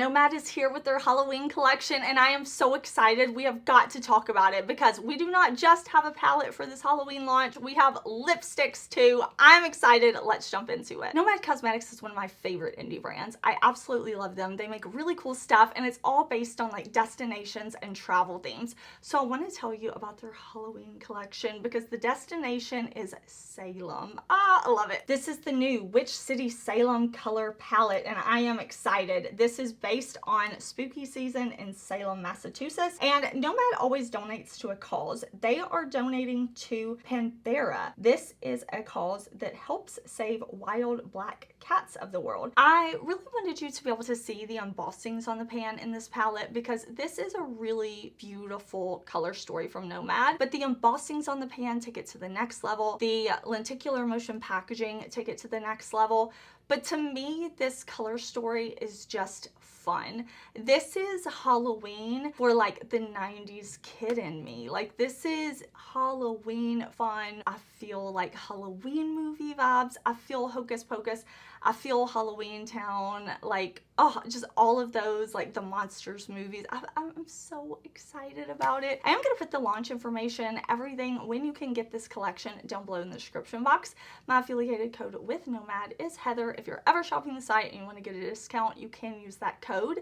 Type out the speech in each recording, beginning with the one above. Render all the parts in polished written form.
Nomad is here with their Halloween collection, and I am so excited. We have got to talk about it because we do not just have a palette for this Halloween launch, we have lipsticks too. I'm excited. Let's jump into it. Nomad Cosmetics is one of my favorite indie brands. I absolutely love them. They make really cool stuff, and it's all based on like destinations and travel themes. So I want to tell you about their Halloween collection because the destination is Salem. I love it. This is the new Witch City Salem color palette, and I am excited. This is based on spooky season in Salem, Massachusetts, and Nomad always donates to a cause. They are donating to Panthera. This is a cause that helps save wild black cats of the world. I really wanted you to be able to see the embossings on the pan in this palette because this is a really beautiful color story from Nomad, but the embossings on the pan take it to the next level. The lenticular motion packaging take it to the next level. But to me, this color story is just fun. This is Halloween for like the 90s kid in me. Like, this is Halloween fun. I feel like Halloween movie vibes. I feel Hocus Pocus. I feel Halloween Town. Like, oh, just all of those, like the Monsters movies. I'm so excited about it. I am going to put the launch information, everything, when you can get this collection down below in the description box. My affiliated code with Nomad is Heather. If you're ever shopping the site and you want to get a discount, you can use that code.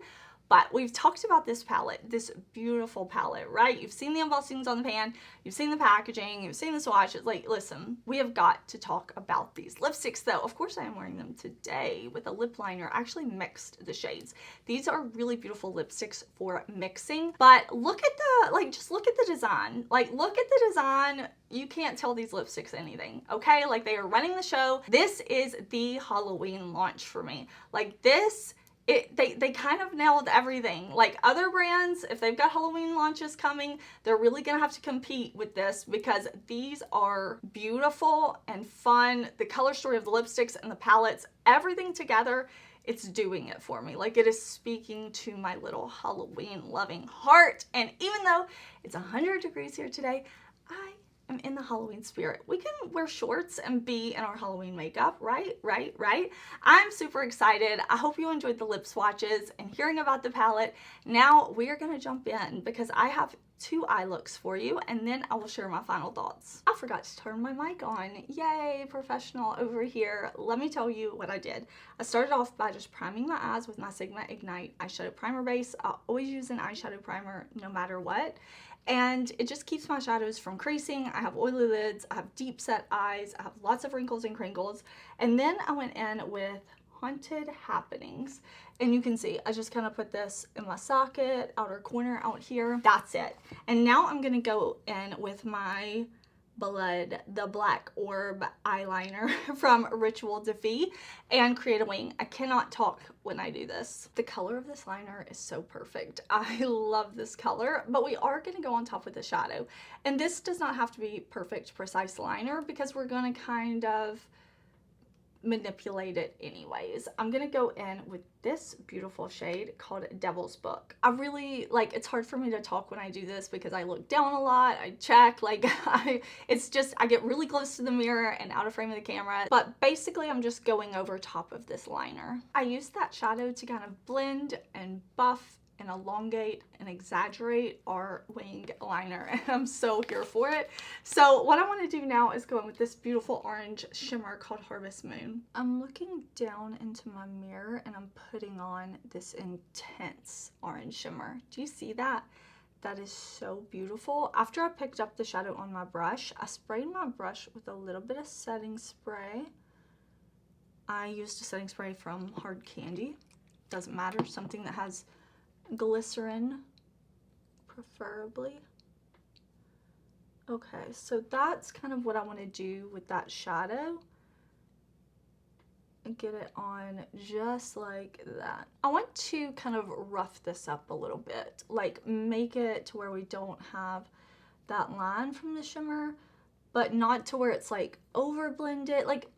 But we've talked about this palette, this beautiful palette, right? You've seen the embossings on the pan, you've seen the packaging, you've seen the swatches. Like, listen, we have got to talk about these lipsticks though. Of course I am wearing them today with a lip liner. I actually mixed the shades. These are really beautiful lipsticks for mixing, but look at the, like, just look at the design. Like, look at the design. You can't tell these lipsticks anything, okay? Like, they are running the show. This is the Halloween launch for me. Like, this, they kind of nailed everything. Like, other brands, if they've got Halloween launches coming, they're really gonna have to compete with this because these are beautiful and fun. The color story of the lipsticks and the palettes, everything together, it's doing it for me. Like, it is speaking to my little Halloween loving heart. And even though it's 100 degrees here today, I'm in the Halloween spirit. We can wear shorts and be in our Halloween makeup, right? I'm super excited. I hope you enjoyed the lip swatches and hearing about the palette. Now we are gonna jump in because I have 2 eye looks for you, and then I will share my final thoughts. I forgot to turn my mic on. Yay, professional over here. Let me tell you what I did. I started off by just priming my eyes with my Sigma Ignite eyeshadow primer base. I always use an eyeshadow primer no matter what. And it just keeps my shadows from creasing. I have oily lids, I have deep set eyes, I have lots of wrinkles and crinkles. And then I went in with Haunted Happenings. And you can see, I just kind of put this in my socket, outer corner out here. That's it. And now I'm gonna go in with my Blood, the Black Orb eyeliner from Rituel DeDe, and create a wing. I cannot talk when I do this. The color of this liner is so perfect. I love this color, but we are going to go on top with the shadow. And this does not have to be perfect, precise liner because we're going to kind of manipulate it anyways. I'm gonna go in with this beautiful shade called Devil's Book. I really, like, it's hard for me to talk when I do this because I look down a lot, I check, like, it's just, I get really close to the mirror and out of frame of the camera. But basically I'm just going over top of this liner. I use that shadow to kind of blend and buff and elongate and exaggerate our wing liner, and I'm so here for it. So what I want to do now is go in with this beautiful orange shimmer called Harvest Moon. I'm looking down into my mirror and I'm putting on this intense orange shimmer. Do you see that? That is so beautiful. After I picked up the shadow on my brush, I sprayed my brush with a little bit of setting spray. I used a setting spray from Hard Candy. Doesn't matter, something that has glycerin, preferably. Okay, so that's kind of what I want to do with that shadow and get it on just like that. I want to kind of rough this up a little bit, like make it to where we don't have that line from the shimmer, but not to where it's like over blended. Like,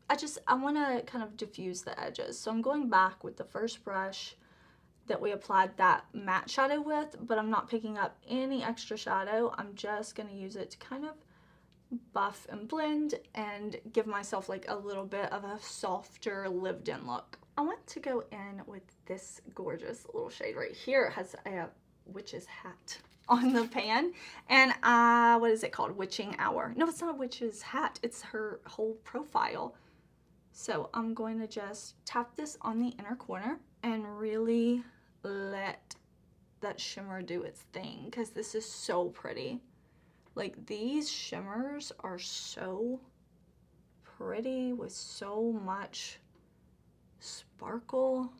I want to kind of diffuse the edges. So I'm going back with the first brush that we applied that matte shadow with, but I'm not picking up any extra shadow. I'm just gonna use it to kind of buff and blend and give myself like a little bit of a softer lived in look. I want to go in with this gorgeous little shade right here. It has a witch's hat on the pan, and what is it called? Witching Hour. No, it's not a witch's hat. It's her whole profile. So I'm going to just tap this on the inner corner and really let that shimmer do its thing, because this is so pretty. Like, these shimmers are so pretty with so much sparkle.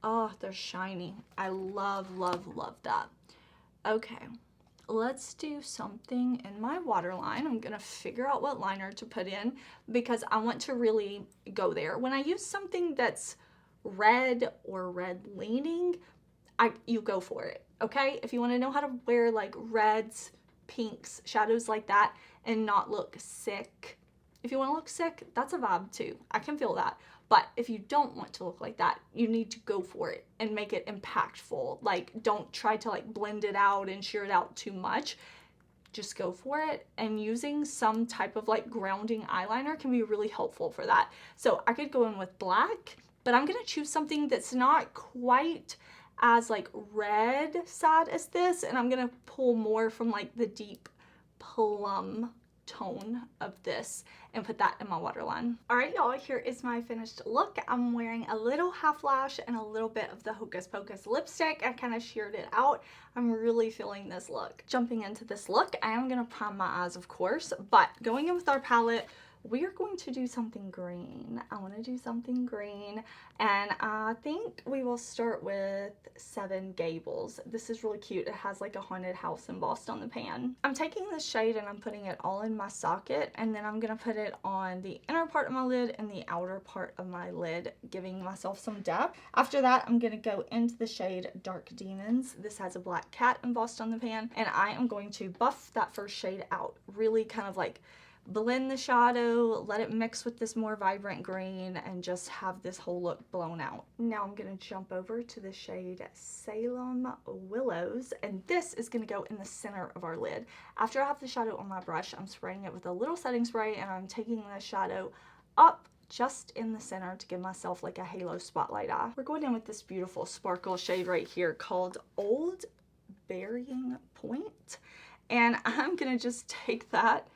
Oh, they're shiny. I love, love, love that. Okay, let's do something in my waterline. I'm gonna figure out what liner to put in because I want to really go there. When I use something that's red or red leaning, you go for it, okay? If you want to know how to wear like reds, pinks, shadows like that and not look sick. If you want to look sick, that's a vibe too. I can feel that. But if you don't want to look like that, you need to go for it and make it impactful. Like, don't try to like blend it out and sheer it out too much. Just go for it. And using some type of like grounding eyeliner can be really helpful for that. So I could go in with black, but I'm gonna choose something that's not quite as like red sad as this, and I'm gonna pull more from like the deep plum tone of this and put that in my waterline. All right, y'all, here is my finished look. I'm wearing a little half lash and a little bit of the Hocus Pocus lipstick. I kind of sheared it out. I'm really feeling this look. Jumping into this look, I am gonna prime my eyes, of course, but going in with our palette, we are going to do something green. I want to do something green, and I think we will start with Seven Gables. This is really cute. It has like a haunted house embossed on the pan. I'm taking this shade and I'm putting it all in my socket, and then I'm going to put it on the inner part of my lid and the outer part of my lid, giving myself some depth. After that, I'm going to go into the shade Dark Demons. This has a black cat embossed on the pan, and I am going to buff that first shade out. Really kind of like blend the shadow, let it mix with this more vibrant green, and just have this whole look blown out. Now I'm going to jump over to the shade Salem Willows, and this is going to go in the center of our lid. After I have the shadow on my brush, I'm spraying it with a little setting spray, and I'm taking the shadow up just in the center to give myself like a halo spotlight eye. We're going in with this beautiful sparkle shade right here called Old Burying Point, and I'm going to just take that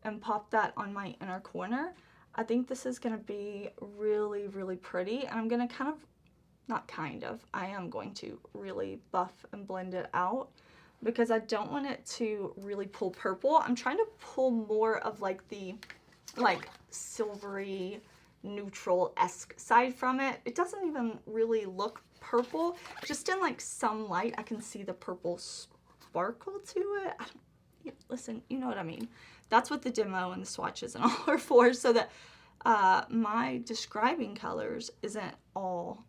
and pop that on my inner corner. I think this is gonna be really, really pretty, and I'm gonna I am going to really buff and blend it out because I don't want it to really pull purple. I'm trying to pull more of like the silvery neutral-esque side from it. It doesn't even really look purple. Just in like some light, I can see the purple sparkle to it. Listen, you know what I mean. That's what the demo and the swatches and all are for, so that my describing colors isn't all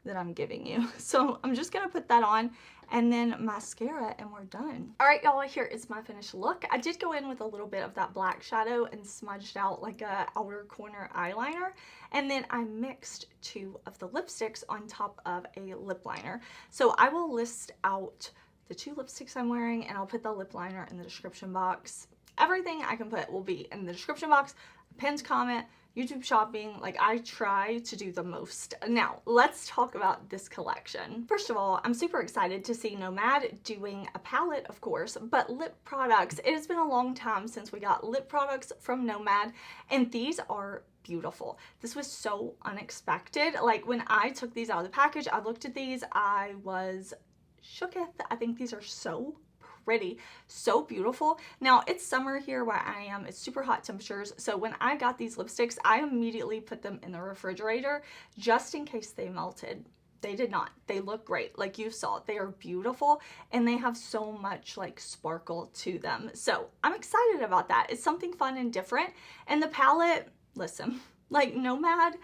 that I'm giving you. So I'm just gonna put that on and then mascara and we're done. All right, y'all, here is my finished look. I did go in with a little bit of that black shadow and smudged out like a outer corner eyeliner, and then I mixed 2 of the lipsticks on top of a lip liner. So I will list out the 2 lipsticks I'm wearing, and I'll put the lip liner in the description box. Everything I can put will be in the description box, pinned comment, YouTube shopping. Like, I try to do the most. Now, let's talk about this collection. First of all, I'm super excited to see Nomad doing a palette, of course, but lip products. It has been a long time since we got lip products from Nomad, and these are beautiful. This was so unexpected. Like, when I took these out of the package, I looked at these, I was shooketh. I think these are so pretty, so beautiful. Now, it's summer here where I am. It's super hot temperatures. So when I got these lipsticks, I immediately put them in the refrigerator just in case they melted. They did not. They look great. Like you saw, they are beautiful and they have so much like sparkle to them. So I'm excited about that. It's something fun and different. And the palette, listen, like Nomad,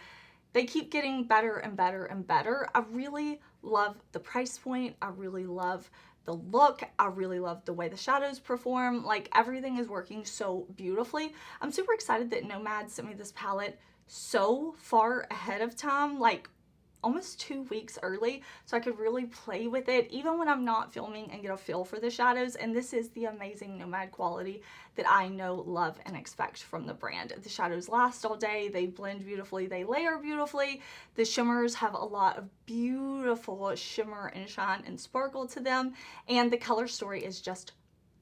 they keep getting better and better and better. I really love the price point. I really love the look. I really love the way the shadows perform. Like, everything is working so beautifully. I'm super excited that Nomad sent me this palette so far ahead of time. Like, almost 2 weeks early so I could really play with it even when I'm not filming and get a feel for the shadows. And this is the amazing Nomad quality that I know, love, and expect from the brand. The shadows last all day, they blend beautifully, they layer beautifully. The shimmers have a lot of beautiful shimmer and shine and sparkle to them, and the color story is just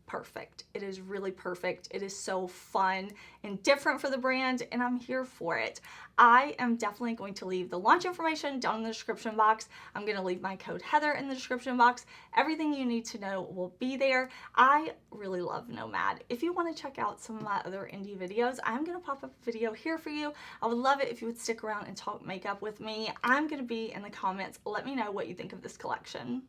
perfect. It is really perfect. It is so fun and different for the brand, and I'm here for it. I am definitely going to leave the launch information down in the description box. I'm going to leave my code Heather in the description box. Everything you need to know will be there. I really love Nomad. If you want to check out some of my other indie videos, I'm going to pop up a video here for you. I would love it if you would stick around and talk makeup with me. I'm going to be in the comments. Let me know what you think of this collection.